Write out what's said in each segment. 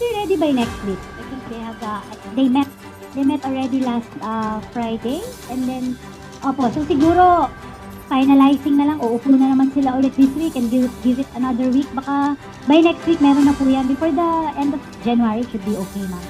be ready by next week. I think they have, they met already last Friday, and then, so siguro, finalizing na lang, uupo na naman sila ulit this week and give it another week. Baka by next week, meron na po yan. Before the end of January, should be okay, ma'am.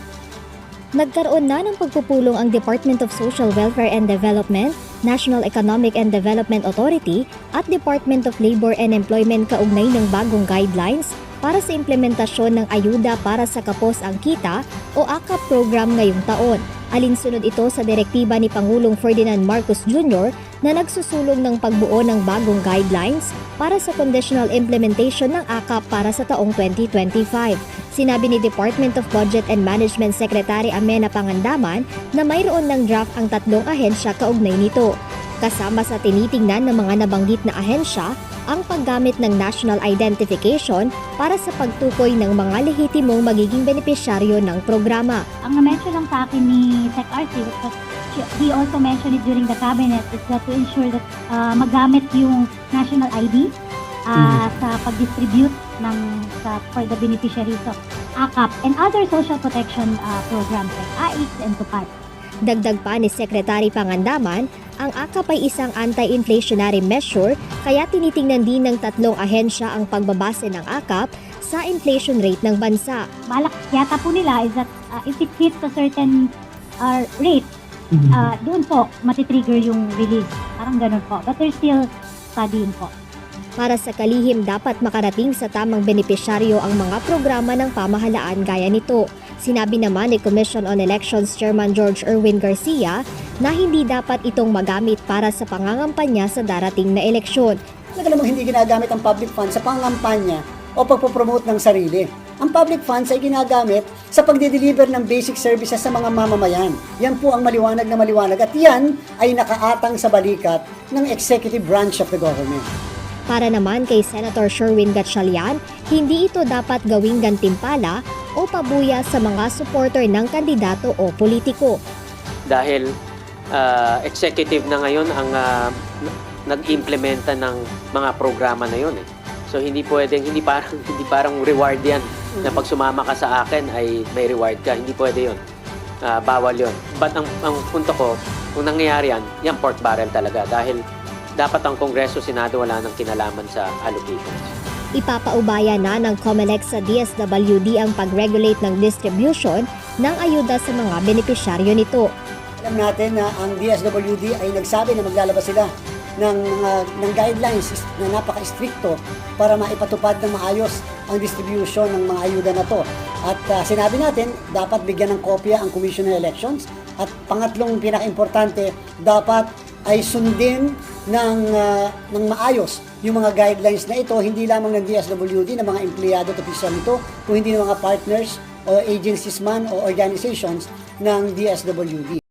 Nagkaroon na ng pagpupulong ang Department of Social Welfare and Development, National Economic and Development Authority at Department of Labor and Employment kaugnay ng bagong guidelines para sa implementasyon ng Ayuda para sa Kapos ang Kita o AKAP program ngayong taon. Alinsunod ito sa direktiba ni Pangulong Ferdinand Marcos Jr. na nagsusulong ng pagbuo ng bagong guidelines para sa conditional implementation ng AKAP para sa taong 2025. Sinabi ni Department of Budget and Management Secretary Amena Pangandaman na mayroon ng draft ang tatlong ahensya kaugnay nito. Kasama sa tinitingnan ng mga nabanggit na ahensya ang paggamit ng national identification para sa pagtukoy ng mga lehitimong magiging benepisyaryo ng programa. Ang na-mention lang sa akin ni Sec. RC, he also mentioned it during the cabinet, is that to ensure that magamit yung national ID sa pag-distribute for the beneficiaries of AKAP and other social protection programs like AIX and TUPAD. Dagdag pa ni Secretary Pangandaman, ang AKAP ay isang anti-inflationary measure kaya tinitingnan din ng tatlong ahensya ang pagbabase ng AKAP sa inflation rate ng bansa. Balak yata po nila is that if it hits a certain rate, doon po matitrigger yung release. Parang ganun po. But they're still studying po. Para sa kalihim, dapat makarating sa tamang benepisyaryo ang mga programa ng pamahalaan gaya nito. Sinabi naman ni Commission on Elections Chairman George Erwin Garcia na hindi dapat itong magamit para sa pangangampanya sa darating na eleksyon. Talaga namang hindi ginagamit ang public funds sa pangangampanya o pagpopromote ng sarili. Ang public funds ay ginagamit sa pagde-deliver ng basic services sa mga mamamayan. Yan po ang maliwanag na maliwanag at yan ay nakaatang sa balikat ng executive branch of the government. Para naman kay Senator Sherwin Gatchalian, hindi ito dapat gawing gantimpala o pabuya sa mga supporter ng kandidato o politiko. Dahil executive na ngayon ang nag-implementa ng mga programa na yun. So hindi parang reward yan na pag sumama ka sa akin ay may reward ka. Hindi pwede yun. Bawal yun. But ang punto ko, kung nangyayari yan pork barrel talaga dahil dapat ang Kongreso, Senado wala nang kinalaman sa allocations. Ipapaubaya na ng COMELEC sa DSWD ang pag-regulate ng distribution ng ayuda sa mga benepisyaryo nito. Alam natin na ang DSWD ay nagsabi na maglalabas sila ng guidelines na napaka-stricto para maipatupad ng maayos ang distribution ng mga ayuda na to. At sinabi natin, dapat bigyan ng kopya ang Commission on Elections. At pangatlong pinaka-importante, dapat ay sundin ng maayos yung mga guidelines na ito, hindi lamang ng DSWD, ng mga empleyado at opisyal nito, kung hindi ng mga partners o agencies man o organizations ng DSWD.